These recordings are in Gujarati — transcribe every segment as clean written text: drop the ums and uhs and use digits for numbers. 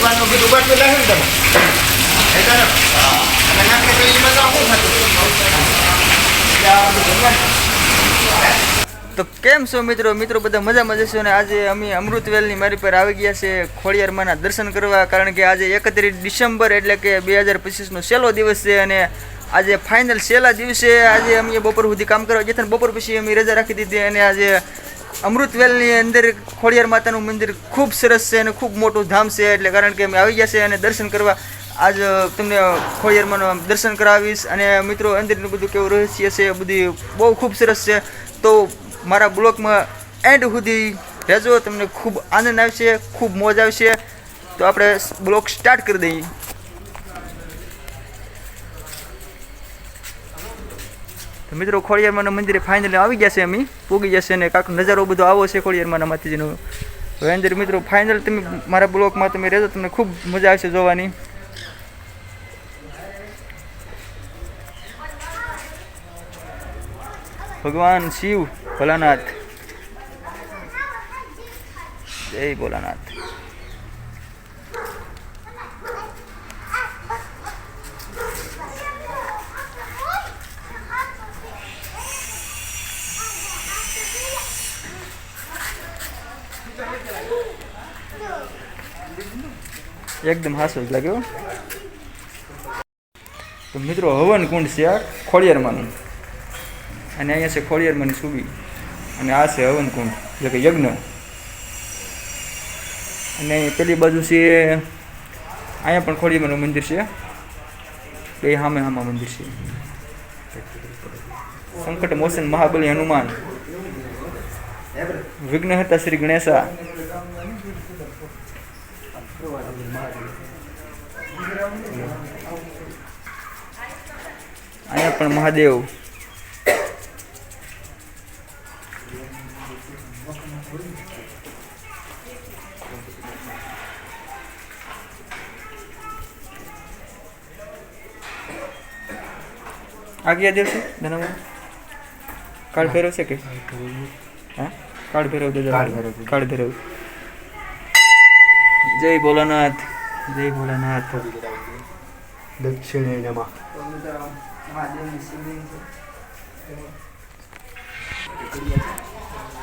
જમવાનું બધું બાટલું લાગે ને તમે એટલે અને નાખે તો એ બધા શું થતું. તો કેમ છો મિત્રો બધા મજામાં જશો ને આજે અમે અમૃતવેલની મારી પર આવી ગયા છે ખોડિયારમાંના દર્શન કરવા, કારણ કે આજે 31 ડિસેમ્બર એટલે કે 2025નો છેલ્લો દિવસ છે અને આજે ફાઇનલ છેલ્લા દિવસે આજે અમે બપોર સુધી કામ કરવા ગયા હતા. બપોર પછી અમે રજા રાખી દીધી અને આજે અમૃતવેલની અંદર ખોડિયાર માતાનું મંદિર ખૂબ સરસ છે અને ખૂબ મોટું ધામ છે, એટલે કારણ કે અમે આવી ગયા છે અને દર્શન કરવા આજ તમને ખોડિયારમાંનું દર્શન કરાવીશ. અને મિત્રો અંદરનું બધું કેવું રહસ્ય છે બધી બહુ ખૂબ સરસ છે, તો મારા બ્લોગમાં એન્ડ સુધી રહેજો, તમને ખૂબ આનંદ આવશે, ખૂબ મોજ આવશે. તો આપણે બ્લોગ સ્ટાર્ટ કરી દઈએ. તો મિત્રો ખોડિયારમાંના મંદિરે ફાઇનલી આવી ગયા છે, અમે પૂગી જશે અને કાંક નજારો બધો આવો છે ખોડિયારમાંના માતાજીનો. હવે અંદર મિત્રો ફાઇનલ તમે મારા બ્લોગમાં તમે રહેજો, તમને ખૂબ મજા આવશે જોવાની. ભગવાન શિવ ભોલાનાથ, જય ભોલાનાથ. એકદમ હાસો જ લાગ્યો. તો મિત્રો હવન કુંડ છે આ ખોડિયારમાંનું, અને અહીંયા છે ખોડિયારમાંની સુબી અને આ છે હવન કુંડ એટલે કે યજ્ઞ. અને અહીંયા પેલી બાજુ છે અહીંયા પણ ખોડિયારમાંનું મંદિર છે, બે સામે મંદિર છે. સંકટ મોચન મહાબલી હનુમાન, વિઘ્નહર્તા શ્રી ગણેશા, અહીંયા પણ મહાદેવ. આ કયા દેવ છે ધનામાં? કાળ ભૈરવ છે કે હા કાળ ભૈરવ કાળ ભૈરવ. જય ભોલાનાથ, જય ભોલાનાથ. દક્ષિણે નમઃ.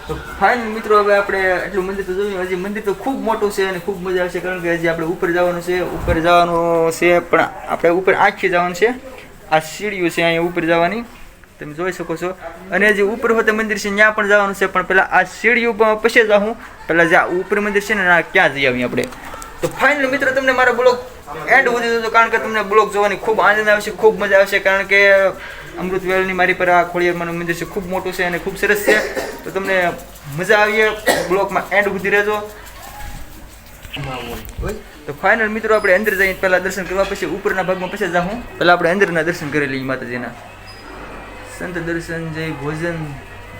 તો ફાઇન મિત્રો, હવે આપણે એટલું મંદિર તો જોયું. હજી મંદિર તો ખૂબ મોટું છે અને ખૂબ મજા આવશે, કારણ કે હજી આપણે ઉપર જવાનું છે પણ આપણે ઉપર આંખી જવાનું છે. આ સીડીઓ છે અહીંયા ઉપર જવાની, તમે જોઈ શકો છો. અને જે ઉપર હોતે મંદિર છે ત્યાં પણ જવાનું છે, પણ પહેલાં આ સીડીઓ પછી જાઉં. પહેલાં જે ઉપર મંદિર છે ને ક્યાં જઈ આવીએ આપણે. તો ફાઇનલ મિત્રો તમને મારા બ્લોગ એન્ડ સુધી જોજો, કારણ કે તમને બ્લોગ જોવાની ખૂબ આનંદ આવશે, ખૂબ મજા આવશે, કારણ કે અમૃતવેલની મારી પર આ ખોડિયારમાંનું મંદિર છે, ખૂબ મોટું છે અને ખૂબ સરસ છે. તો તમને મજા આવીએ, બ્લોગમાં એન્ડ સુધી રહેજો. તો ફાઇનલ મિત્રો આપણે અંદર જઈને પહેલાં દર્શન કરવા, પછી ઉપરના ભાગમાં પછી જાઉં. પહેલાં આપણે અંદરના દર્શન કરી લઈએ માતાજીના. સંત દર્શન જય ભોજન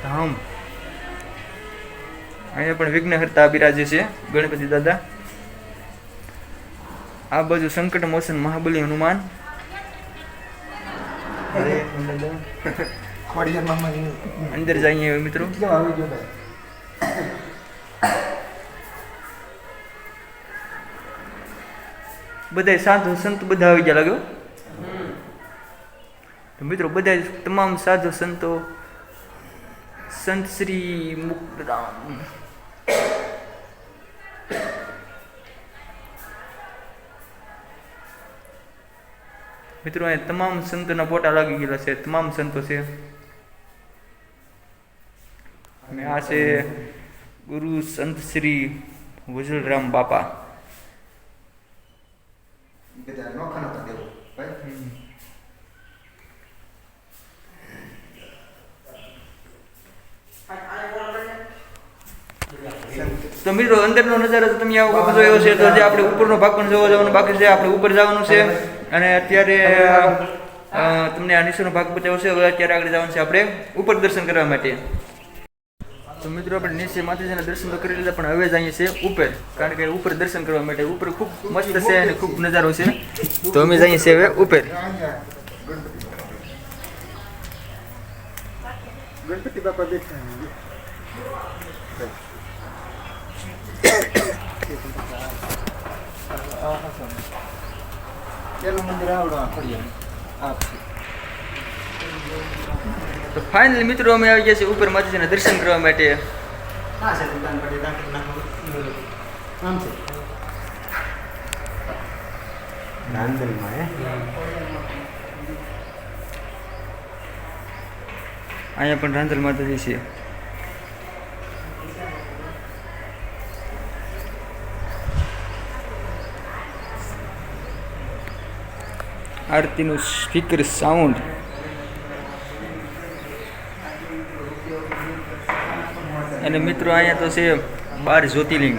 ધામ. અહીંયા પણ વિઘ્નહર્તા બિરાજે છે ગણપતિ દાદા. આ બાજુ સંકટ મોચન મહાબલી હનુમાન. અંદર જઈએ મિત્રો. બધા સાધુ સંત બધા આવી ગયા લાગ્યો. તો મિત્રો બધા તમામ સાધુ સંતો, સંત શ્રી મુક્તધામ. મિત્રો અહીંયા તમામ સંતોના ફોટા લાગી ગયેલા છે, તમામ સંતો છે. અને આ છે ગુરુ સંત શ્રી વજલરામ બાપા. તો મિત્રો અંદરનો નજારો તો તમે આવો બધો એવો છે. તો જે આપણે ઉપરનો ભાગ પણ જોવા જવાનું બાકી છે, આપણે ઉપર જવાનું છે. અને અત્યારે તમને આ નીચેનો ભાગ બતાવ્યો છે. હવે અત્યારે આગળ જવાનું છે આપણે ઉપર દર્શન કરવા માટે. તો મિત્રો આપણે નીચે માતાજીના દર્શન તો કરી લીધા, પણ હવે જ અહીંયા છે ઉપર, કારણ કે ઉપર દર્શન કરવા માટે ઉપર ખૂબ મસ્ત છે અને ખૂબ નજારો છે. તો અમે જઈએ છીએ હવે ઉપર. ગણપતિ બાપા બેઠા. પેલું મંદિર આવડો આ ખોડિયાર આ છે. તો ફાઇનલી મિત્રો અમે આવી ગયા છીએ ઉપર માતાજીના દર્શન કરવા માટે. હા છે દુકાન પર દાખલ નાખો આમ છે નાંદલમાં હે અહીંયા પણ રાંધલ માતાજી છે. આરતીનું સ્પીકર સાઉન્ડ. અને મિત્રો અહીંયા તો છે 12 જ્યોતિર્લિંગ.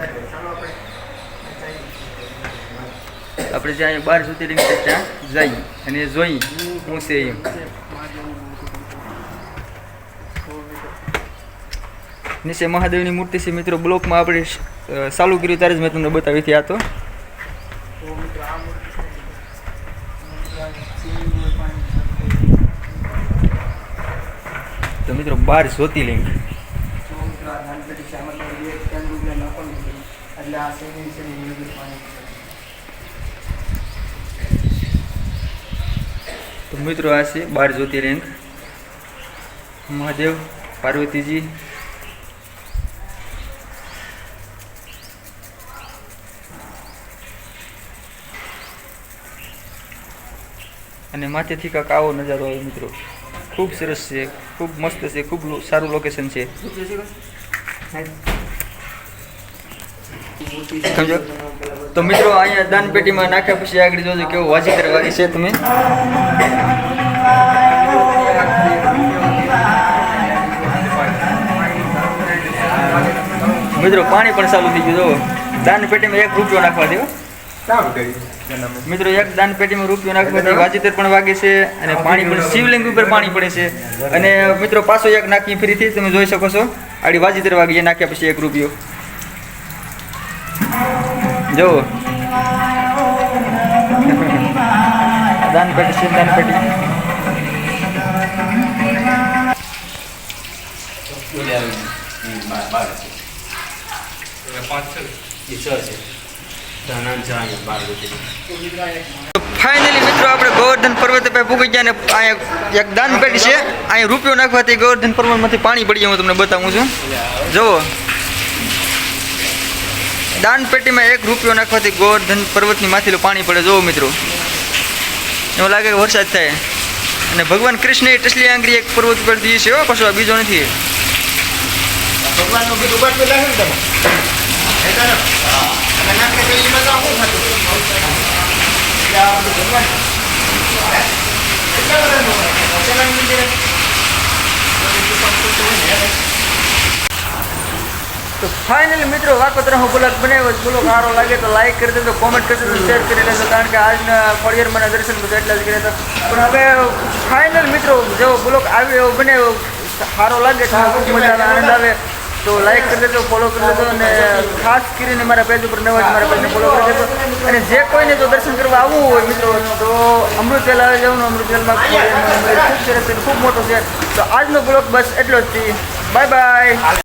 આપણે જ્યાં 12 જ્યોતિર્લિંગ છે ત્યાં જઈ અને જોઈ હું છે એમ. નીચે મહાદેવની મૂર્તિ છે મિત્રો. બ્લોકમાં આપણે ચાલુ કર્યું ત્યારે જ મેં તમને બતાવી હતી. આ તો મિત્રો 12 જ્યોતિર્લિંગ. તો મિત્રો આ છે 12 જ્યોતિર્લિંગ. મહાદેવ, પાર્વતીજી, અને માથેથી કાંક આવો નજારો આવે મિત્રો. ખૂબ સરસ છે, ખૂબ મસ્ત છે, ખૂબ સારું લોકેશન છે. સમજો. તો મિત્રો અહીંયા દાન પેટીમાં નાખ્યા પછી આગળ જોજો કેવું વાજીતર વાગે છે. તમે મિત્રો પાણી પણ ચાલુ થઈ ગયું. જો દાન પેટીમાં 1 રૂપિયો નાખવા દેવો મિત્રો. એક દાન પેટીમાં રૂપિયો નાખવાથી વાજીતર પણ વાગે છે અને પાણી પણ શિવલિંગ ઉપર પાણી પડે છે. અને મિત્રો પાછો 1 નાખી ફરીથી તમે જોઈ શકો છો. આડી વાજીતર વાગે નાખ્યા પછી 1 રૂપિયો. જો દાન પેટી છે, દાન પેટી. ફાઇનલી મિત્રો આપણે ગોવર્ધન પર્વત પર પૂગી ગયા. ને અહીંયા એક દાન પેટી છે. અહીંયા રૂપિયો નાખવાથી ગોવર્ધન પર્વતમાંથી પાણી પડી જાય. હું તમને બતાવું છું. જુઓ દાન પેટીમાં 1 રૂપિયો નાખવાથી ગોવર્ધન પર્વતની માથેલું પાણી પડે. જુઓ મિત્રો, એવું લાગે કે વરસાદ થાય. અને ભગવાન કૃષ્ણએ ટસલી આંગળી એક પર્વત ઉપર દીધી છે. કશો બીજો નથી. ભગવાનનું કીધું બાટલું લાગે ને તમે અને નાખે તો એમાં તો શું થતું એટલે આ બધું ભગવાન કેટલા બધાનું પેલા મંદિર. તો ફાઇનલી મિત્રો વાકોતરા હું બ્લોગ બનાવ્યો. બ્લોગ સારો લાગે તો લાઈક કરી દેજો, કોમેન્ટ કરી દેજો, શેર કરી લેજો. કારણ કે આજના ખોડિયારમાંના દર્શન બધું એટલા જ કર્યા હતા. પણ હવે ફાઇનલ મિત્રો જેવો બ્લોગ આવ્યો એવો બનાવ્યો. સારો લાગે તો ખૂબ મજા આવે, આનંદ આવે તો લાઈક કરી દેજો, ફોલો કરી દેજો. અને ખાસ કરીને મારા પેજ ઉપર નવા મારા પેજને ફોલો કરી દેજો. અને જે કોઈને જો દર્શન કરવા આવવું હોય મિત્રો તો અમૃતવેલ આવી જવાનું. અમૃતવેલમાં ખૂબ સરસ છે, ખૂબ મોટો છે. તો આજનો બ્લોગ બસ એટલો જ છે. Bye bye.